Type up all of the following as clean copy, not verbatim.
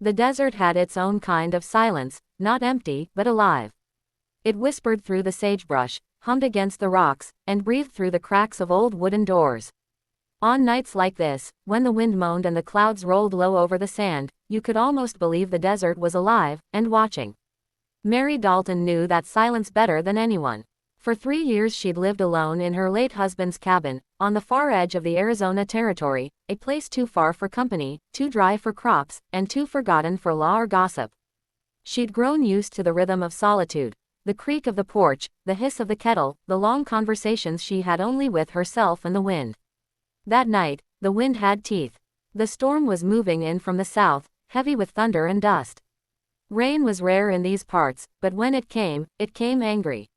The desert had its own kind of silence, not empty, but alive. It whispered through the sagebrush, hummed against the rocks, and breathed through the cracks of old wooden doors. On nights like this, when the wind moaned and the clouds rolled low over the sand, you could almost believe the desert was alive, and watching. Mary Dalton knew that silence better than anyone. For 3 years she'd lived alone in her late husband's cabin, on the far edge of the Arizona Territory, a place too far for company, too dry for crops, and too forgotten for law or gossip. She'd grown used to the rhythm of solitude, the creak of the porch, the hiss of the kettle, the long conversations she had only with herself and the wind. That night, the wind had teeth. The storm was moving in from the south, heavy with thunder and dust. Rain was rare in these parts, but when it came angry.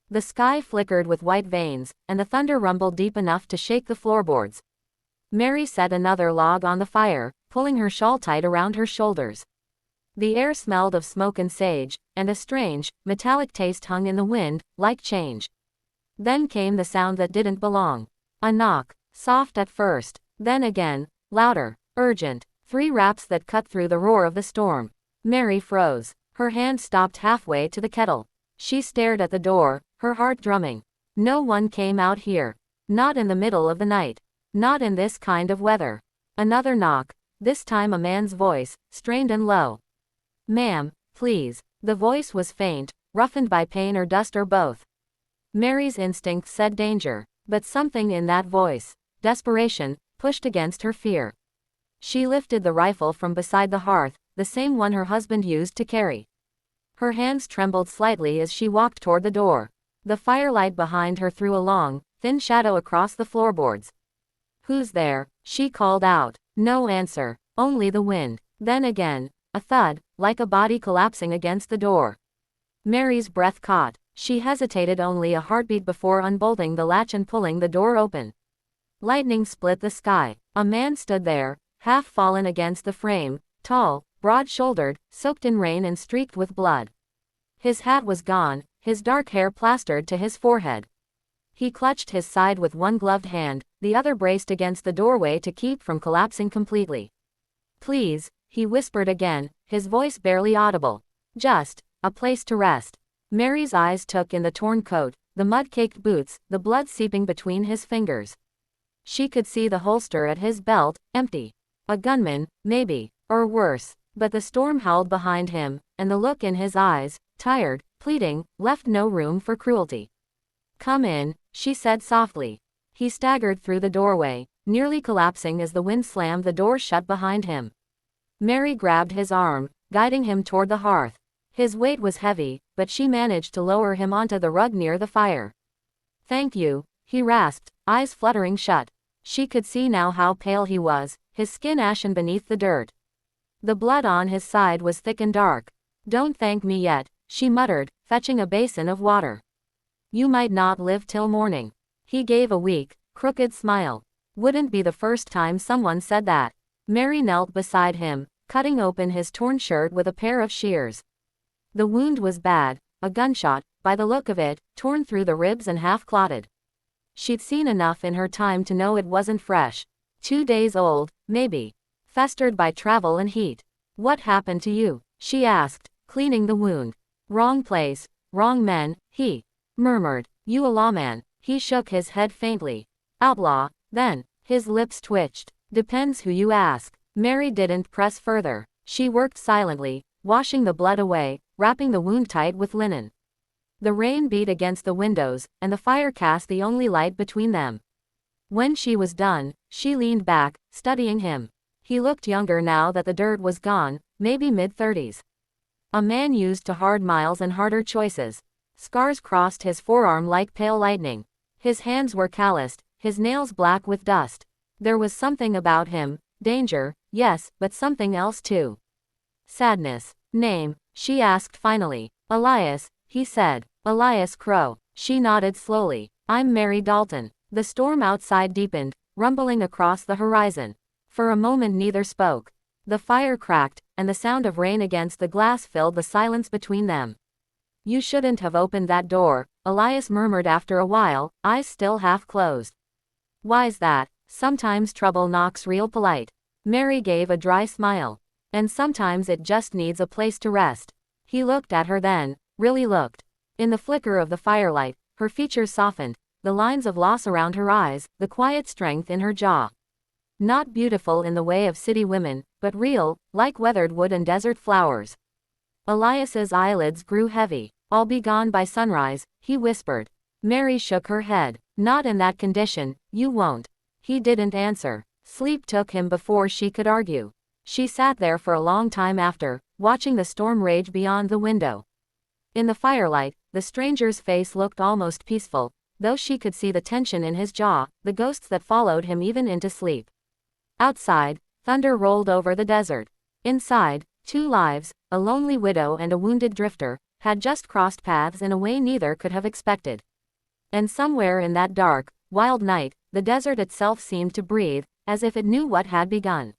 The sky flickered with white veins, and the thunder rumbled deep enough to shake the floorboards. Mary set another log on the fire, pulling her shawl tight around her shoulders. The air smelled of smoke and sage, and a strange, metallic taste hung in the wind, like change. Then came the sound that didn't belong. A knock. Soft at first, then again, louder, urgent, 3 raps that cut through the roar of the storm. Mary froze. Her hand stopped halfway to the kettle. She stared at the door, her heart drumming. No one came out here. Not in the middle of the night. Not in this kind of weather. Another knock, this time a man's voice, strained and low. "Ma'am, please." The voice was faint, roughened by pain or dust or both. Mary's instinct said danger, but something in that voice, desperation, pushed against her fear. She lifted the rifle from beside the hearth, the same one her husband used to carry. Her hands trembled slightly as she walked toward the door. The firelight behind her threw a long, thin shadow across the floorboards. "Who's there?" she called out. No answer, only the wind. Then again, a thud, like a body collapsing against the door. Mary's breath caught. She hesitated only a heartbeat before unbolting the latch and pulling the door open. Lightning split the sky. A man stood there, half fallen against the frame, tall, broad-shouldered, soaked in rain and streaked with blood. His hat was gone, his dark hair plastered to his forehead. He clutched his side with one gloved hand, the other braced against the doorway to keep from collapsing completely. "Please," he whispered again, his voice barely audible. "Just a place to rest." Mary's eyes took in the torn coat, the mud-caked boots, the blood seeping between his fingers. She could see the holster at his belt, empty. A gunman, maybe, or worse, but the storm howled behind him, and the look in his eyes, tired, pleading, left no room for cruelty. "Come in," she said softly. He staggered through the doorway, nearly collapsing as the wind slammed the door shut behind him. Mary grabbed his arm, guiding him toward the hearth. His weight was heavy, but she managed to lower him onto the rug near the fire. "Thank you," he rasped, eyes fluttering shut. She could see now how pale he was, his skin ashen beneath the dirt. The blood on his side was thick and dark. "Don't thank me yet," she muttered, fetching a basin of water. "You might not live till morning." He gave a weak, crooked smile. Wouldn't be the first time someone said that. Mary knelt beside him, cutting open his torn shirt with a pair of shears. The wound was bad, a gunshot, by the look of it, torn through the ribs and half clotted. She'd seen enough in her time to know it wasn't fresh. 2 days old, maybe. Festered by travel and heat. "What happened to you?" she asked, cleaning the wound. "Wrong place, wrong men," he murmured. "You a lawman?" He shook his head faintly. "Outlaw, then." His lips twitched. "Depends who you ask." Mary didn't press further. She worked silently, washing the blood away, wrapping the wound tight with linen. The rain beat against the windows, and the fire cast the only light between them. When she was done, she leaned back, studying him. He looked younger now that the dirt was gone, maybe mid-30s. A man used to hard miles and harder choices. Scars crossed his forearm like pale lightning. His hands were calloused, his nails black with dust. There was something about him, danger, yes, but something else too. Sadness. "Name?" she asked finally. "Elias," he said. "Elias Crow." She nodded slowly. "I'm Mary Dalton." The storm outside deepened, rumbling across the horizon. For a moment neither spoke. The fire cracked, and the sound of rain against the glass filled the silence between them. "You shouldn't have opened that door," Elias murmured after a while, eyes still half closed. "Why's that?" "Sometimes trouble knocks real polite." Mary gave a dry smile. And sometimes it just needs a place to rest. He looked at her then, really looked. In the flicker of the firelight, her features softened, the lines of loss around her eyes, the quiet strength in her jaw. Not beautiful in the way of city women, but real, like weathered wood and desert flowers. Elias's eyelids grew heavy. I'll be gone by sunrise, he whispered. Mary shook her head. Not in that condition, you won't. He didn't answer. Sleep took him before she could argue. She sat there for a long time after, watching the storm rage beyond the window. In the firelight, the stranger's face looked almost peaceful, though she could see the tension in his jaw, the ghosts that followed him even into sleep. Outside, thunder rolled over the desert. Inside, two lives, a lonely widow and a wounded drifter, had just crossed paths in a way neither could have expected. And somewhere in that dark, wild night, the desert itself seemed to breathe, as if it knew what had begun.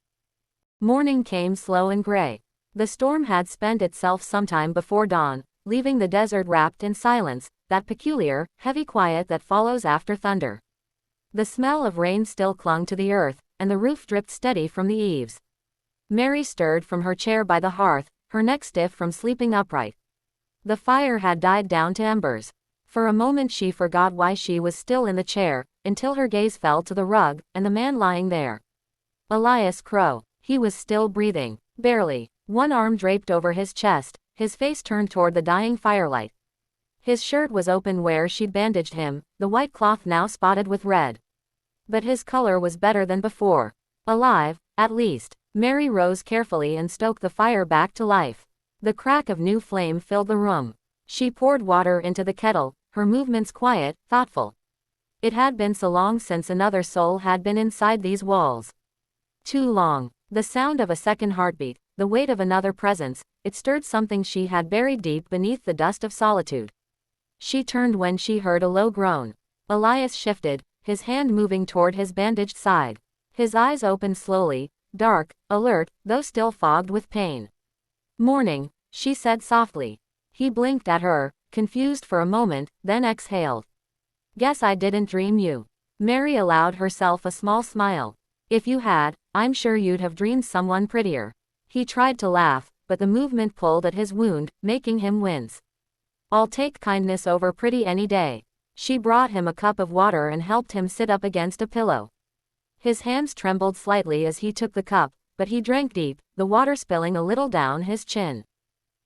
Morning came slow and gray. The storm had spent itself sometime before dawn, leaving the desert wrapped in silence, that peculiar, heavy quiet that follows after thunder. The smell of rain still clung to the earth, and the roof dripped steady from the eaves. Mary stirred from her chair by the hearth, her neck stiff from sleeping upright. The fire had died down to embers. For a moment she forgot why she was still in the chair, until her gaze fell to the rug, and the man lying there. Elias Crow. He was still breathing. Barely. One arm draped over his chest, his face turned toward the dying firelight. His shirt was open where she'd bandaged him, the white cloth now spotted with red. But his color was better than before. Alive, at least. Mary rose carefully and stoked the fire back to life. The crack of new flame filled the room. She poured water into the kettle, her movements quiet, thoughtful. It had been so long since another soul had been inside these walls. Too long. The sound of a second heartbeat, the weight of another presence, it stirred something she had buried deep beneath the dust of solitude. She turned when she heard a low groan. Elias shifted, his hand moving toward his bandaged side. His eyes opened slowly, dark, alert, though still fogged with pain. Morning, she said softly. He blinked at her, confused for a moment, then exhaled. Guess I didn't dream you. Mary allowed herself a small smile. If you had, I'm sure you'd have dreamed someone prettier. He tried to laugh, but the movement pulled at his wound, making him wince. I'll take kindness over pretty any day. She brought him a cup of water and helped him sit up against a pillow. His hands trembled slightly as he took the cup, but he drank deep, the water spilling a little down his chin.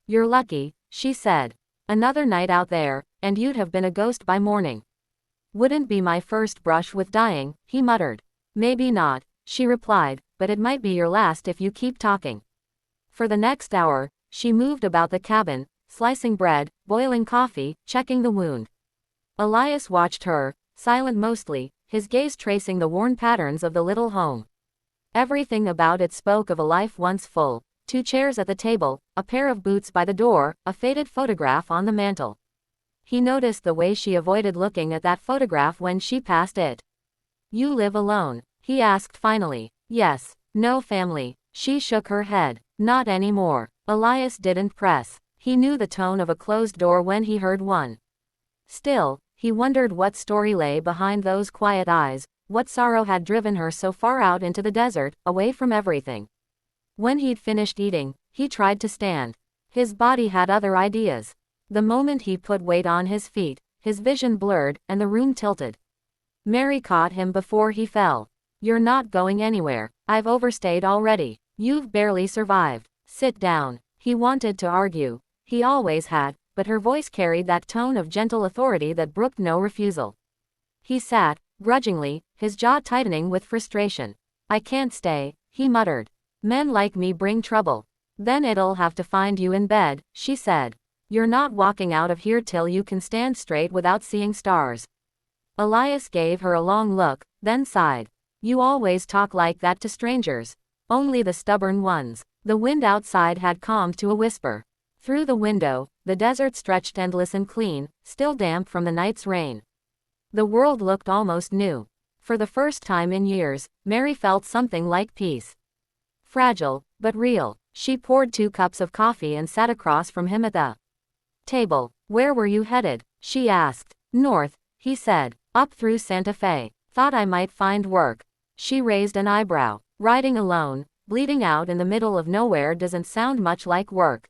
You're lucky, she said. Another night out there, and you'd have been a ghost by morning. Wouldn't be my first brush with dying, he muttered. Maybe not, she replied, but it might be your last if you keep talking. For the next hour, she moved about the cabin, slicing bread, boiling coffee, checking the wound. Elias watched her, silent mostly, his gaze tracing the worn patterns of the little home. Everything about it spoke of a life once full. 2 chairs at the table, a pair of boots by the door, a faded photograph on the mantel. He noticed the way she avoided looking at that photograph when she passed it. You live alone? He asked finally. Yes. No family. She shook her head. Not anymore. Elias didn't press. He knew the tone of a closed door when he heard one. Still, he wondered what story lay behind those quiet eyes, what sorrow had driven her so far out into the desert, away from everything. When he'd finished eating, he tried to stand. His body had other ideas. The moment he put weight on his feet, his vision blurred, and the room tilted. Mary caught him before he fell. You're not going anywhere. I've overstayed already. You've barely survived. Sit down. He wanted to argue. He always had, but her voice carried that tone of gentle authority that brooked no refusal. He sat, grudgingly, his jaw tightening with frustration. I can't stay, he muttered. Men like me bring trouble. Then it'll have to find you in bed, she said. You're not walking out of here till you can stand straight without seeing stars. Elias gave her a long look, then sighed. You always talk like that to strangers. Only the stubborn ones. The wind outside had calmed to a whisper. Through the window, the desert stretched endless and clean, still damp from the night's rain. The world looked almost new. For the first time in years, Mary felt something like peace. Fragile, but real. She poured 2 cups of coffee and sat across from him at the table. Where were you headed? She asked. North, he said. Up through Santa Fe. Thought I might find work. She raised an eyebrow. Riding alone. bleeding out in the middle of nowhere doesn't sound much like work.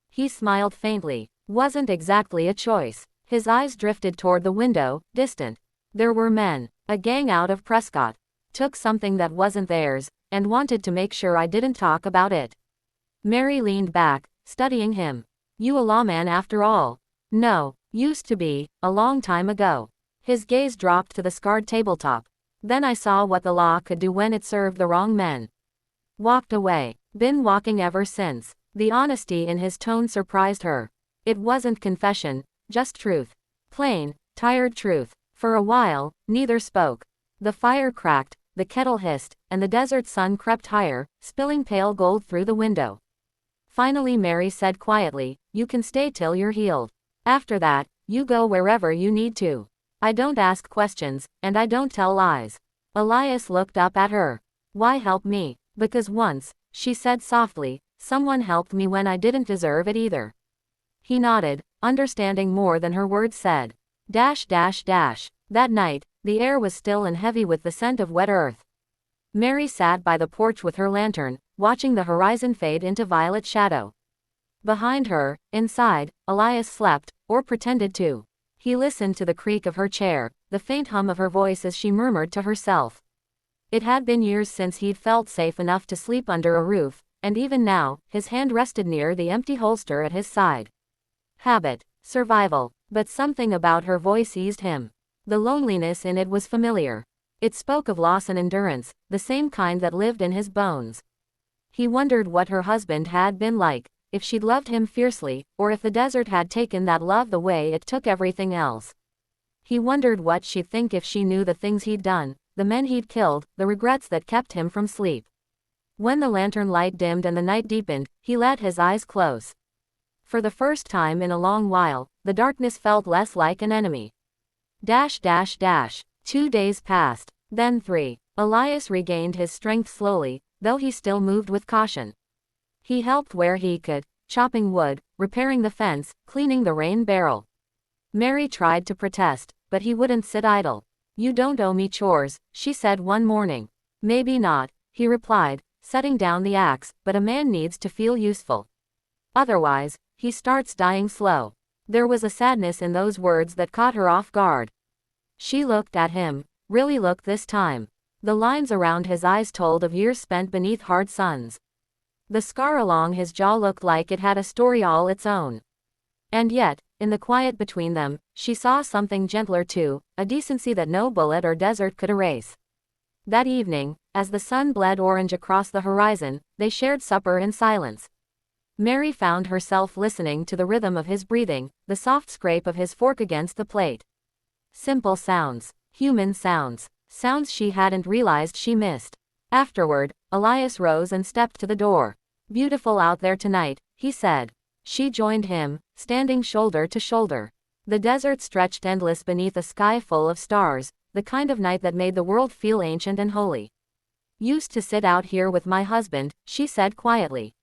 He smiled faintly. Wasn't exactly a choice. His eyes drifted toward the window, distant. There were men, a gang out of Prescott. Took something that wasn't theirs, and wanted to make sure I didn't talk about it. Mary leaned back, studying him. You a lawman after all? No, used to be, a long time ago. His gaze dropped to the scarred tabletop. Then I saw what the law could do when it served the wrong men. Walked away. Been walking ever since. The honesty in his tone surprised her. It wasn't confession, just truth. Plain, tired truth. For a while, neither spoke. The fire cracked, the kettle hissed, and the desert sun crept higher, spilling pale gold through the window. Finally Mary said quietly, you can stay till you're healed. After that, you go wherever you need to. I don't ask questions, and I don't tell lies. Elias looked up at her. Why help me? Because once, she said softly, someone helped me when I didn't deserve it either. He nodded, understanding more than her words said. That night, the air was still and heavy with the scent of wet earth. Mary sat by the porch with her lantern, watching the horizon fade into violet shadow. Behind her, inside, Elias slept, or pretended to. He listened to the creak of her chair, the faint hum of her voice as she murmured to herself. It had been years since he'd felt safe enough to sleep under a roof, and even now, his hand rested near the empty holster at his side. Habit, survival, but something about her voice eased him. The loneliness in it was familiar. It spoke of loss and endurance, the same kind that lived in his bones. He wondered what her husband had been like, if she'd loved him fiercely, or if the desert had taken that love the way it took everything else. He wondered what she'd think if she knew the things he'd done, the men he'd killed, the regrets that kept him from sleep. When the lantern light dimmed and the night deepened, he let his eyes close. For the first time in a long while, the darkness felt less like an enemy. 2 days passed, then 3. Elias regained his strength slowly, though he still moved with caution. He helped where he could, chopping wood, repairing the fence, cleaning the rain barrel. Mary tried to protest, but he wouldn't sit idle. You don't owe me chores, she said one morning. Maybe not, he replied, setting down the axe, but a man needs to feel useful. Otherwise, he starts dying slow. There was a sadness in those words that caught her off guard. She looked at him, really looked this time. The lines around his eyes told of years spent beneath hard suns. The scar along his jaw looked like it had a story all its own. And yet, in the quiet between them, she saw something gentler too, a decency that no bullet or desert could erase. That evening, as the sun bled orange across the horizon, they shared supper in silence. Mary found herself listening to the rhythm of his breathing, the soft scrape of his fork against the plate. Simple sounds, human sounds, sounds she hadn't realized she missed. Afterward, Elias rose and stepped to the door. Beautiful out there tonight, he said. She joined him, standing shoulder to shoulder. The desert stretched endless beneath a sky full of stars, the kind of night that made the world feel ancient and holy. Used to sit out here with my husband, she said quietly.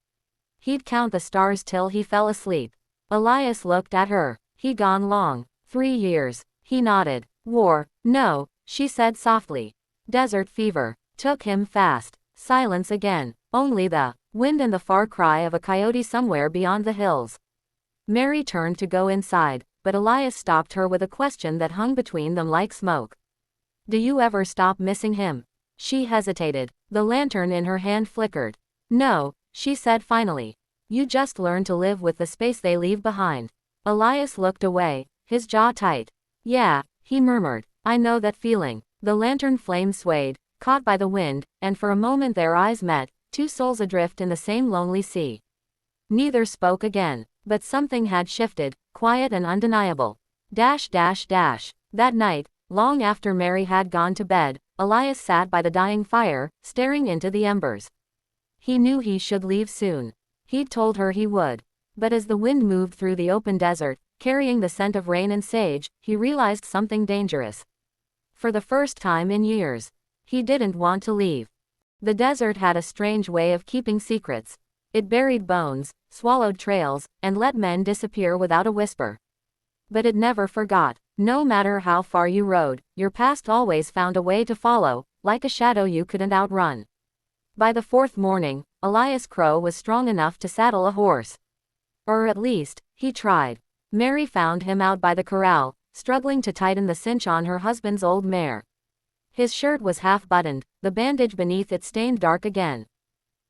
He'd count the stars till he fell asleep. Elias looked at her. He'd gone long. 3 years. He nodded. War. No, she said softly. Desert fever. Took him fast. Silence again. Only the wind and the far cry of a coyote somewhere beyond the hills. Mary turned to go inside, but Elias stopped her with a question that hung between them like smoke. Do you ever stop missing him? She hesitated. The lantern in her hand flickered. No, she said finally. You just learn to live with the space they leave behind. Elias looked away, his jaw tight. Yeah, he murmured. I know that feeling. The lantern flame swayed, caught by the wind, and for a moment their eyes met, two souls adrift in the same lonely sea. Neither spoke again, but something had shifted, quiet and undeniable. That night, long after Mary had gone to bed, Elias sat by the dying fire, staring into the embers. He knew he should leave soon. He'd told her he would. But as the wind moved through the open desert, carrying the scent of rain and sage, he realized something dangerous. For the first time in years, he didn't want to leave. The desert had a strange way of keeping secrets. It buried bones, swallowed trails, and let men disappear without a whisper. But it never forgot. No matter how far you rode, your past always found a way to follow, like a shadow you couldn't outrun. By the fourth morning, Elias Crow was strong enough to saddle a horse. Or at least, he tried. Mary found him out by the corral, struggling to tighten the cinch on her husband's old mare. His shirt was half-buttoned, the bandage beneath it stained dark again.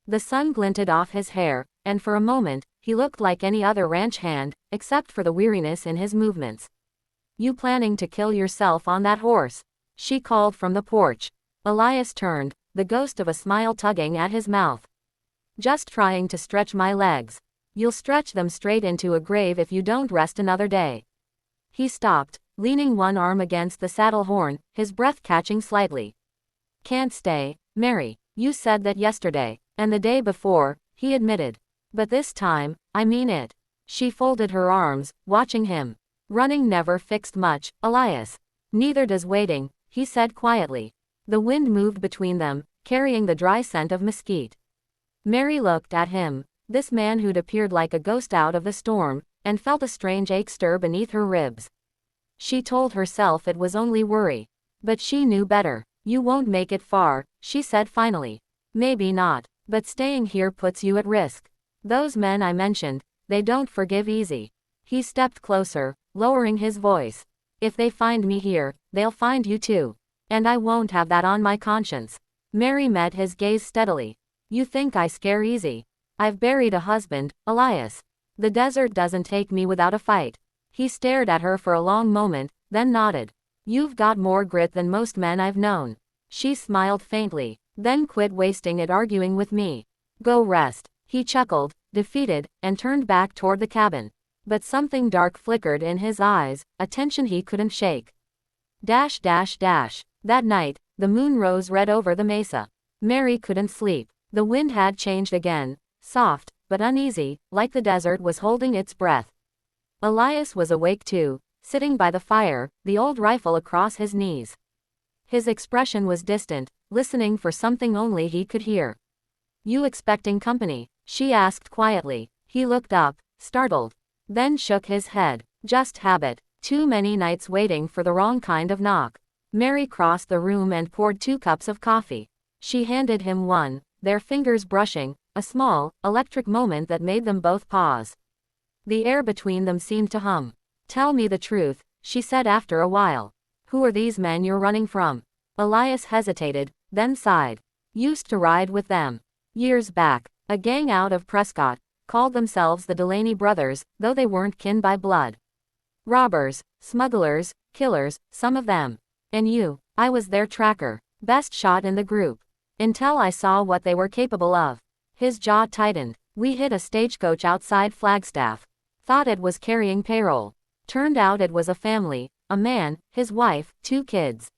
The sun glinted off his hair, and for a moment, he looked like any other ranch hand, except for the weariness in his movements. "You planning to kill yourself on that horse?" she called from the porch. Elias turned, the ghost of a smile tugging at his mouth. "Just trying to stretch my legs. You'll stretch them straight into a grave if you don't rest another day." He stopped, leaning one arm against the saddle horn, his breath catching slightly. "Can't stay, Mary. You said that yesterday, and the day before," he admitted. "But this time, I mean it." She folded her arms, watching him. "Running never fixed much, Elias." "Neither does waiting," he said quietly. The wind moved between them, carrying the dry scent of mesquite. Mary looked at him, this man who'd appeared like a ghost out of the storm, and felt a strange ache stir beneath her ribs. She told herself it was only worry. But she knew better. "You won't make it far," she said finally. "Maybe not, but staying here puts you at risk. Those men I mentioned, they don't forgive easy." He stepped closer, lowering his voice. "If they find me here, they'll find you too. And I won't have that on my conscience." Mary met his gaze steadily. "You think I scare easy? I've buried a husband, Elias. The desert doesn't take me without a fight." He stared at her for a long moment, then nodded. "You've got more grit than most men I've known." She smiled faintly. "Then quit wasting it arguing with me. Go rest." He chuckled, defeated, and turned back toward the cabin. But something dark flickered in his eyes, a tension he couldn't shake. That night, the moon rose red over the mesa. Mary couldn't sleep. The wind had changed again, soft, but uneasy, like the desert was holding its breath. Elias was awake too, sitting by the fire, the old rifle across his knees. His expression was distant, listening for something only he could hear. "You expecting company?" she asked quietly. He looked up, startled. Then shook his head. "Just habit. Too many nights waiting for the wrong kind of knock." Mary crossed the room and poured 2 cups of coffee. She handed him one, their fingers brushing, a small, electric moment that made them both pause. The air between them seemed to hum. "Tell me the truth," she said after a while. "Who are these men you're running from?" Elias hesitated, then sighed. "Used to ride with them. Years back. A gang out of Prescott. Called themselves the Delaney brothers, though they weren't kin by blood. Robbers, smugglers, killers, some of them. And you." "I was their tracker. Best shot in the group. Until I saw what they were capable of." His jaw tightened. "We hit a stagecoach outside Flagstaff. Thought it was carrying payroll. Turned out it was a family, a man, his wife, 2 kids.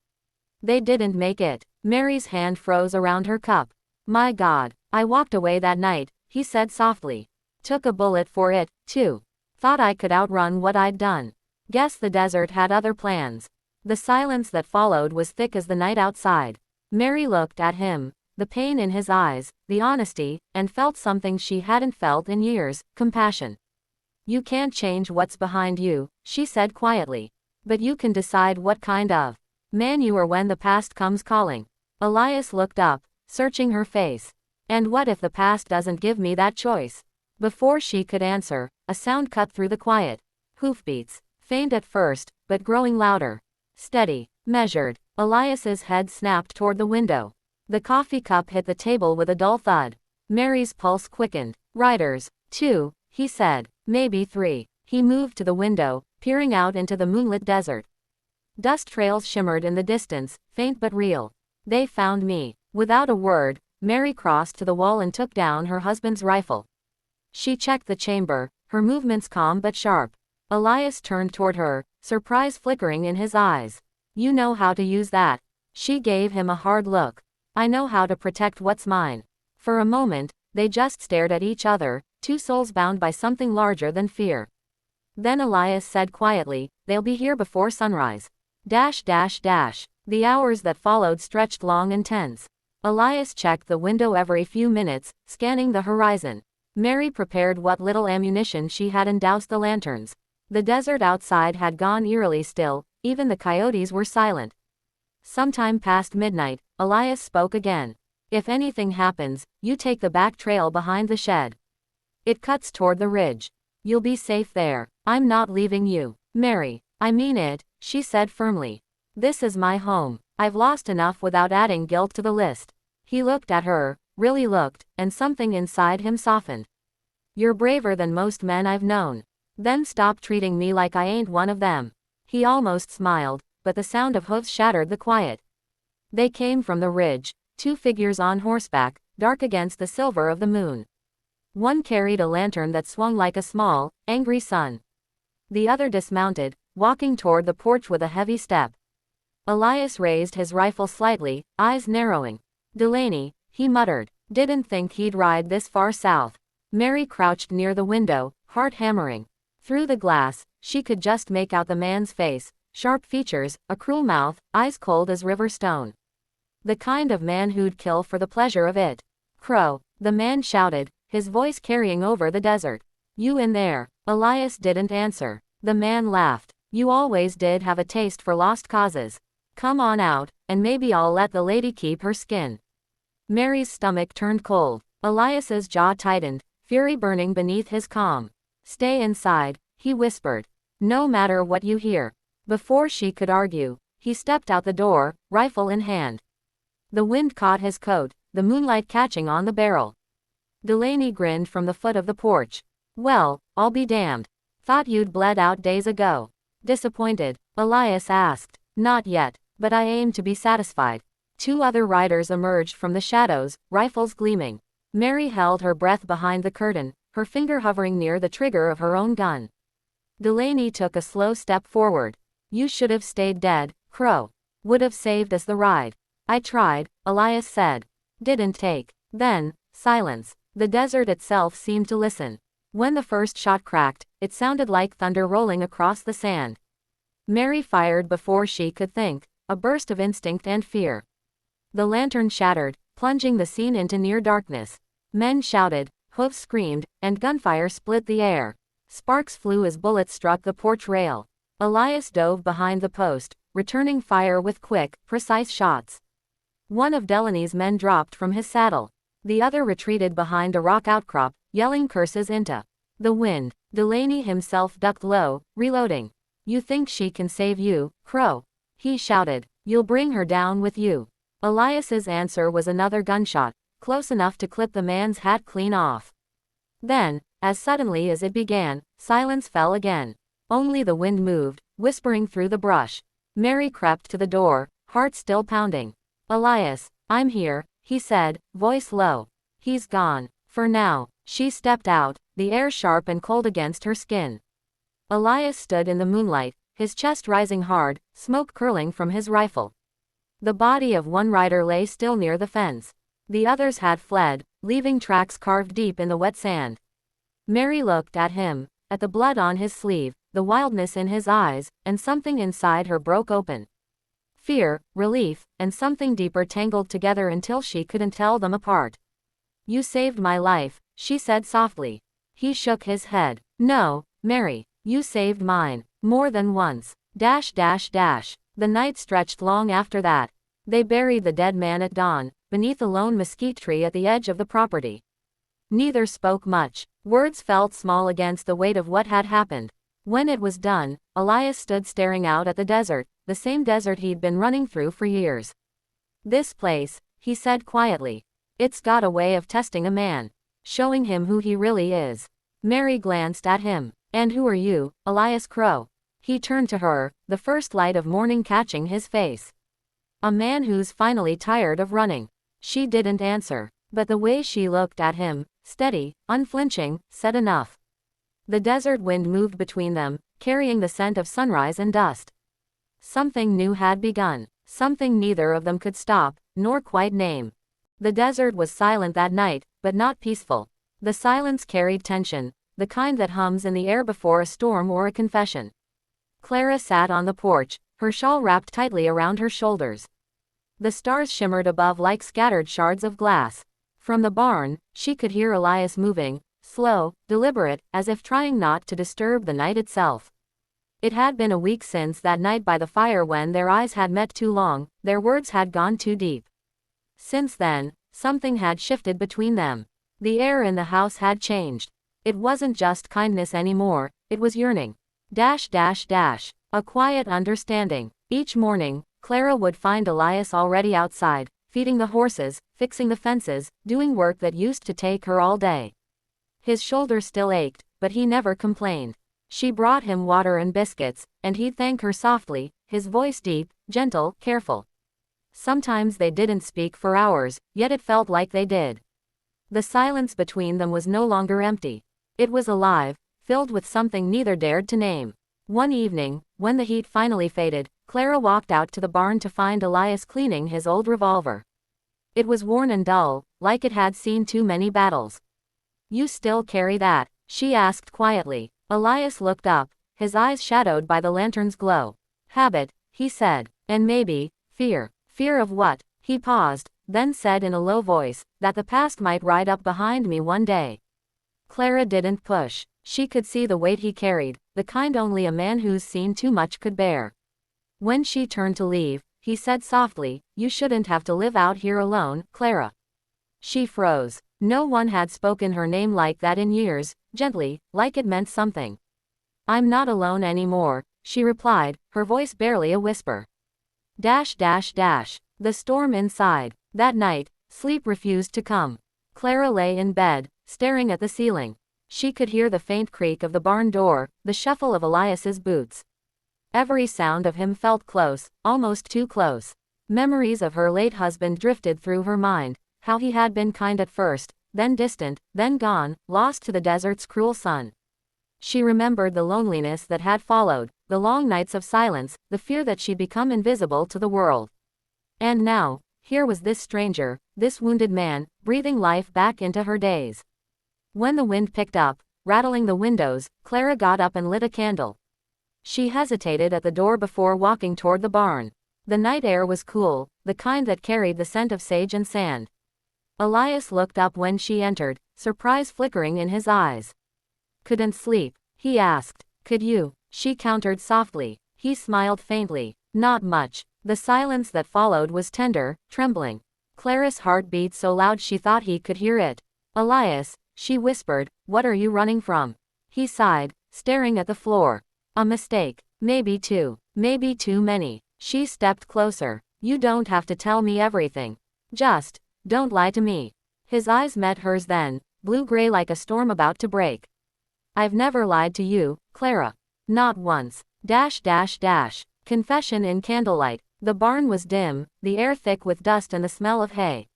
They didn't make it." Mary's hand froze around her cup. "My God, I walked away that night," he said softly. "Took a bullet for it, too. Thought I could outrun what I'd done. Guess the desert had other plans." The silence that followed was thick as the night outside. Mary looked at him, the pain in his eyes, the honesty, and felt something she hadn't felt in years, compassion. "You can't change what's behind you," she said quietly. "But you can decide what kind of man you are when the past comes calling." Elias looked up, searching her face. "And what if the past doesn't give me that choice?" Before she could answer, a sound cut through the quiet. Hoofbeats, faint at first, but growing louder. Steady, measured. Elias's head snapped toward the window. The coffee cup hit the table with a dull thud. Mary's pulse quickened. "Riders. 2, he said. "Maybe 3. He moved to the window, peering out into the moonlit desert. Dust trails shimmered in the distance, faint but real. "They found me." Without a word, Mary crossed to the wall and took down her husband's rifle. She checked the chamber, her movements calm but sharp. Elias turned toward her, surprise flickering in his eyes. "You know how to use that." She gave him a hard look. "I know how to protect what's mine." For a moment, they just stared at each other, 2 souls bound by something larger than fear. Then Elias said quietly, "They'll be here before sunrise." The hours that followed stretched long and tense. Elias checked the window every few minutes, scanning the horizon. Mary prepared what little ammunition she had and doused the lanterns. The desert outside had gone eerily still, even the coyotes were silent. Sometime past midnight, Elias spoke again. If anything happens, you take the back trail behind the shed. It cuts toward the ridge. You'll be safe there. I'm not leaving you. Mary, I mean it, she said firmly. This is my home. I've lost enough without adding guilt to the list. He looked at her, really looked, and something inside him softened. You're braver than most men I've known. Then stop treating me like I ain't one of them. He almost smiled, but the sound of hoofs shattered the quiet. They came from the ridge, two figures on horseback, dark against the silver of the moon. One carried a lantern that swung like a small, angry sun. The other dismounted, walking toward the porch with a heavy step. Elias raised his rifle slightly, eyes narrowing. Delaney, he muttered, didn't think he'd ride this far south. Mary crouched near the window, heart hammering. Through the glass, she could just make out the man's face, sharp features, a cruel mouth, eyes cold as river stone. The kind of man who'd kill for the pleasure of it. Crow, the man shouted, his voice carrying over the desert. You in there? Elias didn't answer. The man laughed. You always did have a taste for lost causes. Come on out, and maybe I'll let the lady keep her skin. Mary's stomach turned cold. Elias's jaw tightened, fury burning beneath his calm. Stay inside, he whispered. No matter what you hear. Before she could argue, he stepped out the door, rifle in hand. The wind caught his coat, the moonlight catching on the barrel. Delaney grinned from the foot of the porch. Well, I'll be damned. Thought you'd bled out days ago. Disappointed? Elias asked. Not yet, but I aim to be satisfied. Two other riders emerged from the shadows, rifles gleaming. Mary held her breath behind the curtain, her finger hovering near the trigger of her own gun. Delaney took a slow step forward. You should have stayed dead, Crow. Would have saved us the ride. I tried, Elias said. Didn't take. Then, silence. The desert itself seemed to listen. When the first shot cracked, it sounded like thunder rolling across the sand. Mary fired before she could think, a burst of instinct and fear. The lantern shattered, plunging the scene into near darkness. Men shouted, hoofs screamed, and gunfire split the air. Sparks flew as bullets struck the porch rail. Elias dove behind the post, returning fire with quick, precise shots. One of Delaney's men dropped from his saddle. The other retreated behind a rock outcrop, yelling curses into the wind. Delaney himself ducked low, reloading. You think she can save you, Crow? He shouted. You'll bring her down with you. Elias's answer was another gunshot, close enough to clip the man's hat clean off. Then, as suddenly as it began, silence fell again. Only the wind moved, whispering through the brush. Mary crept to the door, heart still pounding. Elias, I'm here, he said, voice low. He's gone. For now. She stepped out, the air sharp and cold against her skin. Elias stood in the moonlight, his chest rising hard, smoke curling from his rifle. The body of one rider lay still near the fence. The others had fled, leaving tracks carved deep in the wet sand. Mary looked at him, at the blood on his sleeve, the wildness in his eyes, and something inside her broke open. Fear, relief, and something deeper tangled together until she couldn't tell them apart. You saved my life, she said softly. He shook his head. No, Mary, you saved mine, more than once. The night stretched long after that. They buried the dead man at dawn, beneath a lone mesquite tree at the edge of the property. Neither spoke much. Words felt small against the weight of what had happened. When it was done, Elias stood staring out at the desert, the same desert he'd been running through for years. This place, he said quietly. It's got a way of testing a man. Showing him who he really is. Mary glanced at him. And who are you, Elias Crow? He turned to her, the first light of morning catching his face. A man who's finally tired of running. She didn't answer, but the way she looked at him, steady, unflinching, said enough. The desert wind moved between them, carrying the scent of sunrise and dust. Something new had begun, something neither of them could stop, nor quite name. The desert was silent that night, but not peaceful. The silence carried tension, the kind that hums in the air before a storm or a confession. Clara sat on the porch, her shawl wrapped tightly around her shoulders. The stars shimmered above like scattered shards of glass. From the barn, she could hear Elias moving, slow, deliberate, as if trying not to disturb the night itself. It had been a week since that night by the fire when their eyes had met too long, their words had gone too deep. Since then, something had shifted between them. The air in the house had changed. It wasn't just kindness anymore, it was yearning. A quiet understanding. Each morning, Clara would find Elias already outside, feeding the horses, fixing the fences, doing work that used to take her all day. His shoulder still ached, but he never complained. She brought him water and biscuits, and he'd thank her softly, his voice deep, gentle, careful. Sometimes they didn't speak for hours, yet it felt like they did. The silence between them was no longer empty. It was alive, filled with something neither dared to name. One evening, when the heat finally faded, Clara walked out to the barn to find Elias cleaning his old revolver. It was worn and dull, like it had seen too many battles. "You still carry that?" she asked quietly. Elias looked up, his eyes shadowed by the lantern's glow. "Habit," he said. "And maybe, fear." "Fear of what?" He paused, then said in a low voice, "that the past might ride up behind me one day." Clara didn't push. She could see the weight he carried, the kind only a man who's seen too much could bear. When she turned to leave, he said softly, "You shouldn't have to live out here alone, Clara." She froze. No one had spoken her name like that in years, gently, like it meant something. "I'm not alone anymore," she replied, her voice barely a whisper. The storm inside. That night, sleep refused to come. Clara lay in bed, staring at the ceiling. She could hear the faint creak of the barn door, the shuffle of Elias's boots. Every sound of him felt close, almost too close. Memories of her late husband drifted through her mind, how he had been kind at first, then distant, then gone, lost to the desert's cruel sun. She remembered the loneliness that had followed, the long nights of silence, the fear that she'd become invisible to the world. And now, here was this stranger, this wounded man, breathing life back into her days. When the wind picked up, rattling the windows, Clara got up and lit a candle. She hesitated at the door before walking toward the barn. The night air was cool, the kind that carried the scent of sage and sand. Elias looked up when she entered, surprise flickering in his eyes. "Couldn't sleep?" he asked. "Could you?" she countered softly. He smiled faintly. "Not much." The silence that followed was tender, trembling. Clara's heart beat so loud she thought he could hear it. "Elias," she whispered, "what are you running from?" He sighed, staring at the floor. "A mistake. Maybe two. Maybe too many." She stepped closer. "You don't have to tell me everything. Just, don't lie to me." His eyes met hers then, blue-gray like a storm about to break. "I've never lied to you, Clara. Not once." Confession in candlelight. The barn was dim, the air thick with dust and the smell of hay.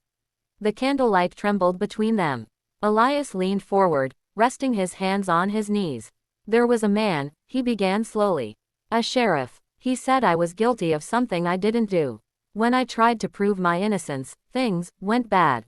The candlelight trembled between them. Elias leaned forward, resting his hands on his knees. "There was a man," he began slowly. "A sheriff. He said I was guilty of something I didn't do. When I tried to prove my innocence, things went bad.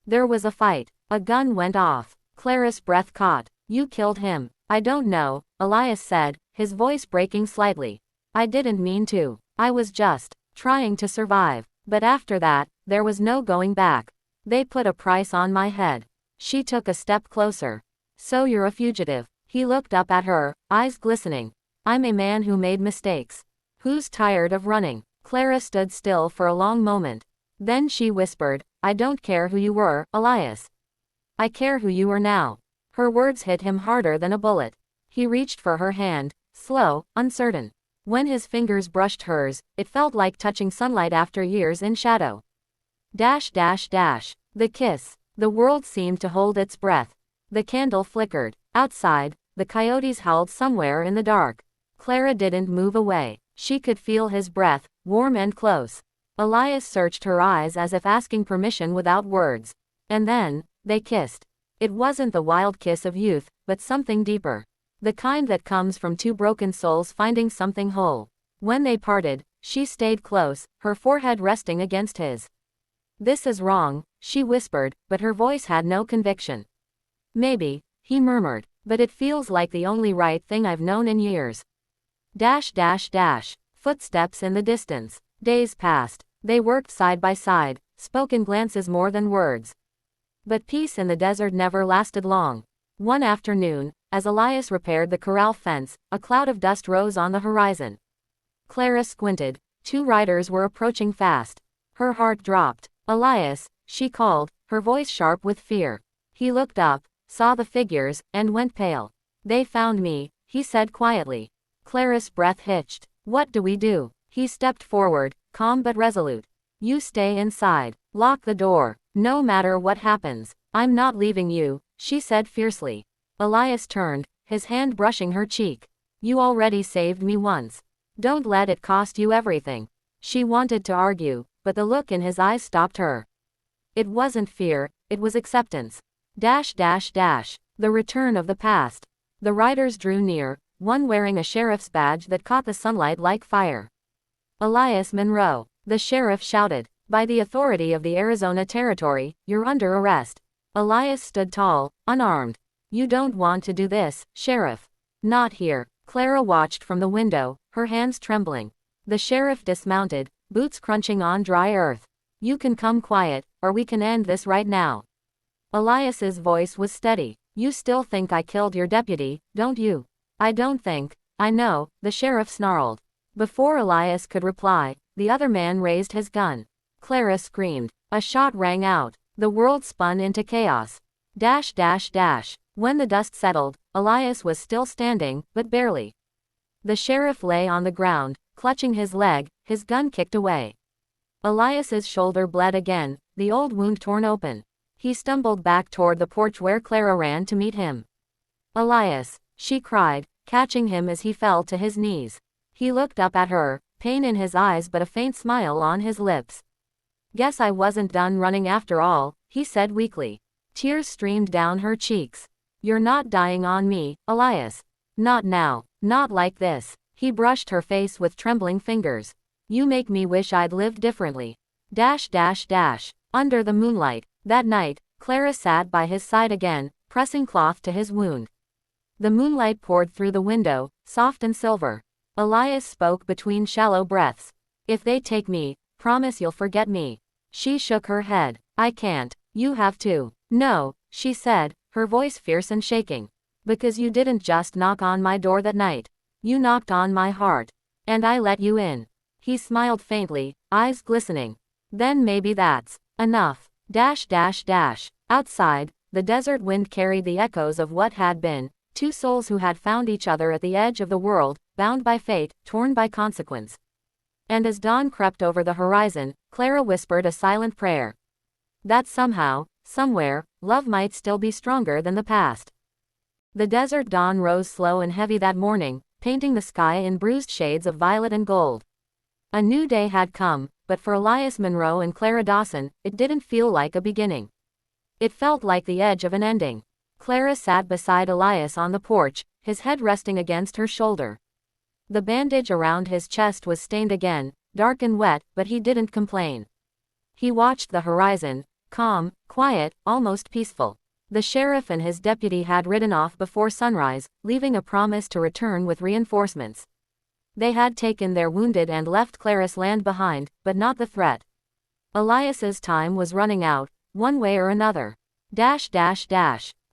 There was a fight. A gun went off." Clara's breath caught. "You killed him." "I don't know," Elias said, his voice breaking slightly. "I didn't mean to. I was just trying to survive. But after that, there was no going back. They put a price on my head." She took a step closer. "So you're a fugitive." He looked up at her, eyes glistening. "I'm a man who made mistakes. Who's tired of running." Clara stood still for a long moment. Then she whispered, "I don't care who you were, Elias. I care who you are now." Her words hit him harder than a bullet. He reached for her hand, slow, uncertain. When his fingers brushed hers, it felt like touching sunlight after years in shadow. The kiss. The world seemed to hold its breath. The candle flickered. Outside, the coyotes howled somewhere in the dark. Clara didn't move away. She could feel his breath, warm and close. Elias searched her eyes as if asking permission without words. And then, they kissed. It wasn't the wild kiss of youth, but something deeper. The kind that comes from two broken souls finding something whole. When they parted, she stayed close, her forehead resting against his. "This is wrong," she whispered, but her voice had no conviction. "Maybe," he murmured, "but it feels like the only right thing I've known in years." Footsteps in the distance. Days passed. They worked side by side, spoke in glances more than words. But peace in the desert never lasted long. One afternoon, as Elias repaired the corral fence, a cloud of dust rose on the horizon. Clara squinted. Two riders were approaching fast. Her heart dropped. "Elias," she called, her voice sharp with fear. He looked up, saw the figures, and went pale. They found me, he said quietly. Clara's breath hitched. What do we do? He stepped forward, calm but resolute. You stay inside. Lock the door. No matter what happens. I'm not leaving you, she said fiercely. Elias turned, his hand brushing her cheek. You already saved me once. Don't let it cost you everything. She wanted to argue, but the look in his eyes stopped her. It wasn't fear, it was acceptance. The return of the past. The riders drew near, one wearing a sheriff's badge that caught the sunlight like fire. Elias Monroe. The sheriff shouted. By the authority of the Arizona Territory, you're under arrest. Elias stood tall, unarmed. You don't want to do this, Sheriff. Not here. Clara watched from the window, her hands trembling. The sheriff dismounted, boots crunching on dry earth. You can come quiet, or we can end this right now. Elias's voice was steady. You still think I killed your deputy, don't you? I don't think. I know, the sheriff snarled. Before Elias could reply, the other man raised his gun. Clara screamed. A shot rang out. The world spun into chaos. When the dust settled, Elias was still standing, but barely. The sheriff lay on the ground, clutching his leg, his gun kicked away. Elias's shoulder bled again, the old wound torn open. He stumbled back toward the porch where Clara ran to meet him. Elias, she cried, catching him as he fell to his knees. He looked up at her, pain in his eyes but a faint smile on his lips. Guess I wasn't done running after all, he said weakly. Tears streamed down her cheeks. You're not dying on me, Elias. Not now, not like this. He brushed her face with trembling fingers. You make me wish I'd lived differently. Under the moonlight, that night, Clara sat by his side again, pressing cloth to his wound. The moonlight poured through the window, soft and silver. Elias spoke between shallow breaths. If they take me, promise you'll forget me. She shook her head. I can't. You have to. No, she said, her voice fierce and shaking. Because you didn't just knock on my door that night. You knocked on my heart. And I let you in. He smiled faintly, eyes glistening. Then maybe that's enough. Outside, the desert wind carried the echoes of what had been, two souls who had found each other at the edge of the world, bound by fate, torn by consequence. And as dawn crept over the horizon, Clara whispered a silent prayer. That somehow, somewhere, love might still be stronger than the past. The desert dawn rose slow and heavy that morning, painting the sky in bruised shades of violet and gold. A new day had come, but for Elias Monroe and Clara Dawson, it didn't feel like a beginning. It felt like the edge of an ending. Clara sat beside Elias on the porch, his head resting against her shoulder. The bandage around his chest was stained again, dark and wet, but he didn't complain. He watched the horizon, calm, quiet, almost peaceful. The sheriff and his deputy had ridden off before sunrise, leaving a promise to return with reinforcements. They had taken their wounded and left Clara's land behind, but not the threat. Elias's time was running out, one way or another.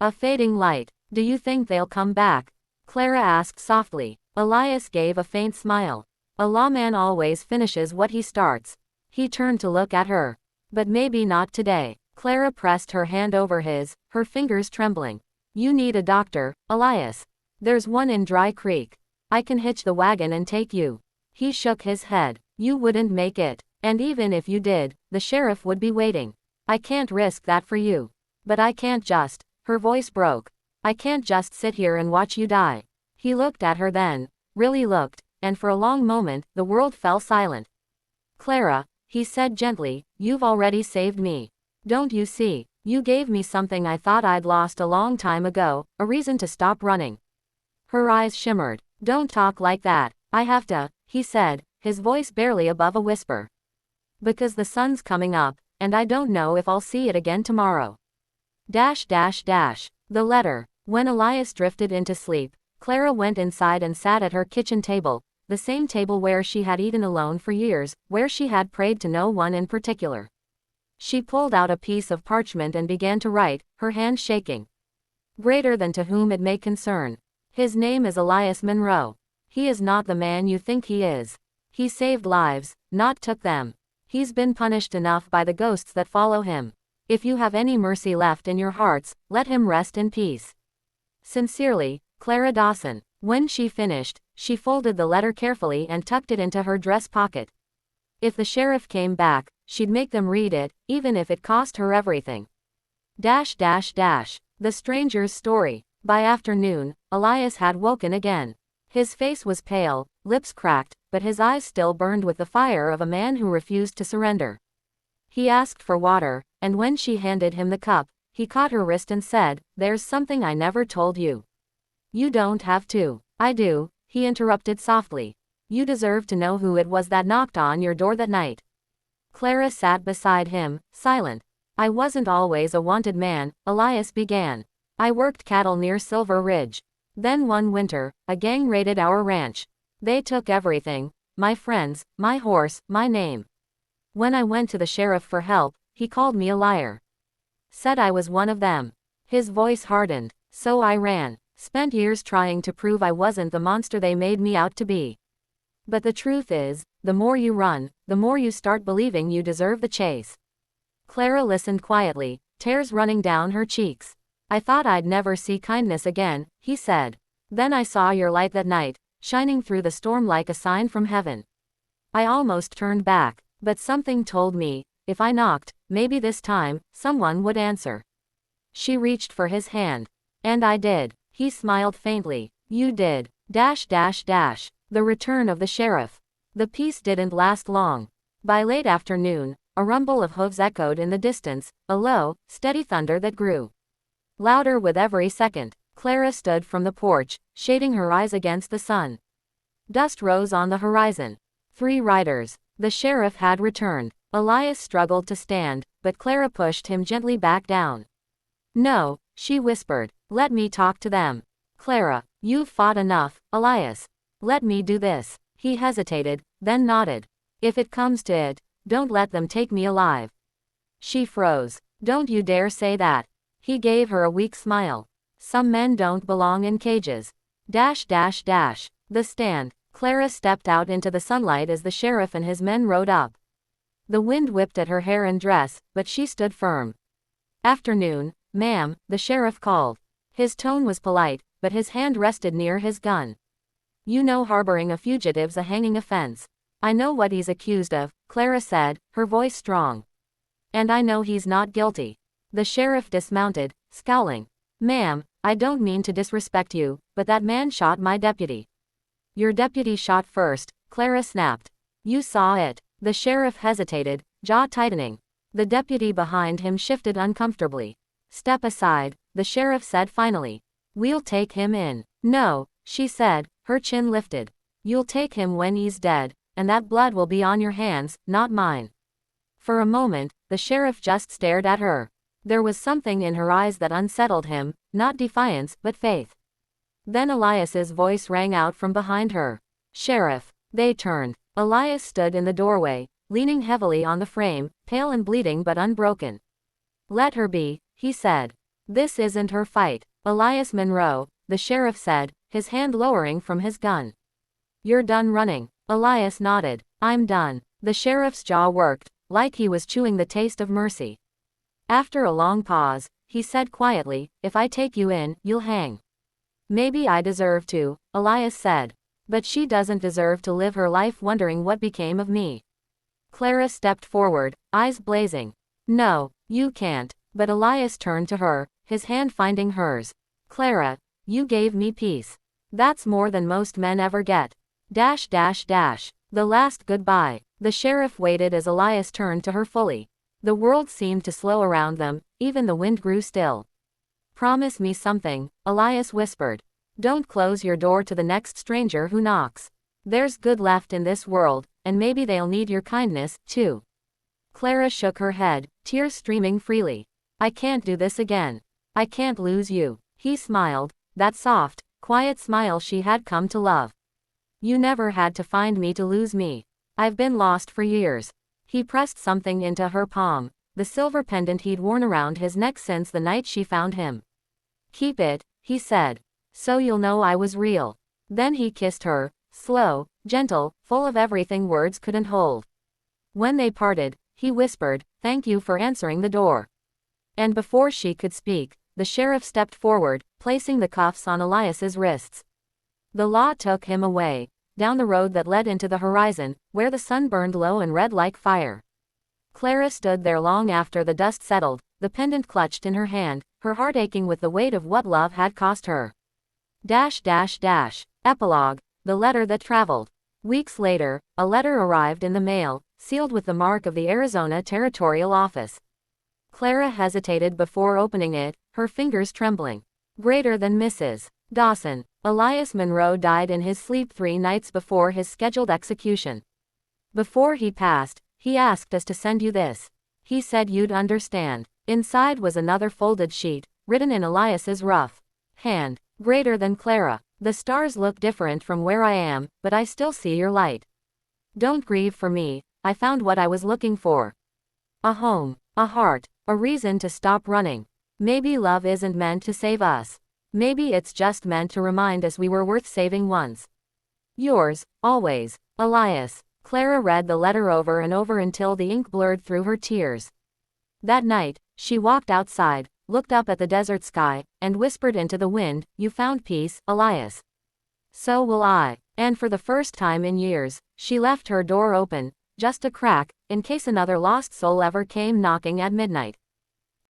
A fading light. Do you think they'll come back? Clara asked softly. Elias gave a faint smile. A lawman always finishes what he starts. He turned to look at her. But maybe not today. Clara pressed her hand over his, her fingers trembling. You need a doctor, Elias. There's one in Dry Creek. I can hitch the wagon and take you. He shook his head. You wouldn't make it. And even if you did, the sheriff would be waiting. I can't risk that for you. But I can't just. Her voice broke. I can't just sit here and watch you die. He looked at her then, really looked, and for a long moment, the world fell silent. Clara, he said gently, you've already saved me. Don't you see? You gave me something I thought I'd lost a long time ago, a reason to stop running. Her eyes shimmered. Don't talk like that. I have to, he said, his voice barely above a whisper. Because the sun's coming up, and I don't know if I'll see it again tomorrow. The letter. When Elias drifted into sleep, Clara went inside and sat at her kitchen table, the same table where she had eaten alone for years, where she had prayed to no one in particular. She pulled out a piece of parchment and began to write, her hand shaking. Greater than to whom it may concern. His name is Elias Monroe. He is not the man you think he is. He saved lives, not took them. He's been punished enough by the ghosts that follow him. If you have any mercy left in your hearts, let him rest in peace. Sincerely, Clara Dawson. When she finished, she folded the letter carefully and tucked it into her dress pocket. If the sheriff came back, she'd make them read it, even if it cost her everything. The stranger's story. By afternoon, Elias had woken again. His face was pale, lips cracked, but his eyes still burned with the fire of a man who refused to surrender. He asked for water, and when she handed him the cup, he caught her wrist and said, "There's something I never told you." "You don't have to." "I do," he interrupted softly. "You deserve to know who it was that knocked on your door that night." Clara sat beside him, silent. "I wasn't always a wanted man," Elias began. "I worked cattle near Silver Ridge. Then one winter, a gang raided our ranch. They took everything, my friends, my horse, my name. When I went to the sheriff for help, he called me a liar. Said I was one of them." His voice hardened. "So I ran. Spent years trying to prove I wasn't the monster they made me out to be. But the truth is, the more you run, the more you start believing you deserve the chase." Clara listened quietly, tears running down her cheeks. "I thought I'd never see kindness again," he said. "Then I saw your light that night, shining through the storm like a sign from heaven. I almost turned back, but something told me, if I knocked, maybe this time, someone would answer." She reached for his hand. "And I did." He smiled faintly. "You did. The return of the sheriff. The peace didn't last long. By late afternoon, a rumble of hooves echoed in the distance, a low, steady thunder that grew louder with every second. Clara stood from the porch, shading her eyes against the sun. Dust rose on the horizon. 3 riders. The sheriff had returned. Elias struggled to stand, but Clara pushed him gently back down. "No," she whispered. "Let me talk to them." "Clara, you've fought enough, Elias. Let me do this." He hesitated, then nodded. "If it comes to it, don't let them take me alive." She froze. "Don't you dare say that." He gave her a weak smile. "Some men don't belong in cages." The stand. Clara stepped out into the sunlight as the sheriff and his men rode up. The wind whipped at her hair and dress, but she stood firm. "Afternoon, ma'am," the sheriff called. His tone was polite, but his hand rested near his gun. "You know harboring a fugitive's a hanging offense." "I know what he's accused of," Clara said, her voice strong. "And I know he's not guilty." The sheriff dismounted, scowling. "Ma'am, I don't mean to disrespect you, but that man shot my deputy." "Your deputy shot first," Clara snapped. "You saw it." The sheriff hesitated, jaw tightening. The deputy behind him shifted uncomfortably. "Step aside," the sheriff said finally. "We'll take him in." "No," she said, her chin lifted. "You'll take him when he's dead, and that blood will be on your hands, not mine." For a moment, the sheriff just stared at her. There was something in her eyes that unsettled him, not defiance, but faith. Then Elias's voice rang out from behind her. "Sheriff." They turned. Elias stood in the doorway, leaning heavily on the frame, pale and bleeding but unbroken. "Let her be," he said. "This isn't her fight." "Elias Monroe," the sheriff said, his hand lowering from his gun. "You're done running." Elias nodded. "I'm done." The sheriff's jaw worked, like he was chewing the taste of mercy. After a long pause, he said quietly, "If I take you in, you'll hang." "Maybe I deserve to," Elias said. "But she doesn't deserve to live her life wondering what became of me." Clara stepped forward, eyes blazing. "No, you can't." But Elias turned to her, his hand finding hers. "Clara, you gave me peace. That's more than most men ever get." The last goodbye. The sheriff waited as Elias turned to her fully. The world seemed to slow around them, even the wind grew still. "Promise me something," Elias whispered. "Don't close your door to the next stranger who knocks. There's good left in this world, and maybe they'll need your kindness, too." Clara shook her head, tears streaming freely. "I can't do this again. I can't lose you." He smiled, that soft, quiet smile she had come to love. "You never had to find me to lose me. I've been lost for years." He pressed something into her palm, the silver pendant he'd worn around his neck since the night she found him. "Keep it," he said. "So you'll know I was real." Then he kissed her, slow, gentle, full of everything words couldn't hold. When they parted, he whispered, "Thank you for answering the door." And before she could speak, the sheriff stepped forward, placing the cuffs on Elias's wrists. The law took him away, down the road that led into the horizon, where the sun burned low and red like fire. Clara stood there long after the dust settled, the pendant clutched in her hand, her heart aching with the weight of what love had cost her. Epilogue. The letter that traveled. Weeks later, a letter arrived in the mail, sealed with the mark of the Arizona Territorial Office. Clara hesitated before opening it, her fingers trembling. Greater than Mrs. Dawson. Elias Monroe died in his sleep 3 nights before his scheduled execution. Before he passed, he asked us to send you this. He said you'd understand. Inside was another folded sheet, written in Elias's rough hand. Greater than Clara. The stars look different from where I am, but I still see your light. Don't grieve for me, I found what I was looking for. A home, a heart, a reason to stop running. Maybe love isn't meant to save us. Maybe it's just meant to remind us we were worth saving once. Yours, always, Elias. Clara read the letter over and over until the ink blurred through her tears. That night, she walked outside, looked up at the desert sky, and whispered into the wind, "You found peace, Elias. So will I." And for the first time in years, she left her door open, just a crack, in case another lost soul ever came knocking at midnight.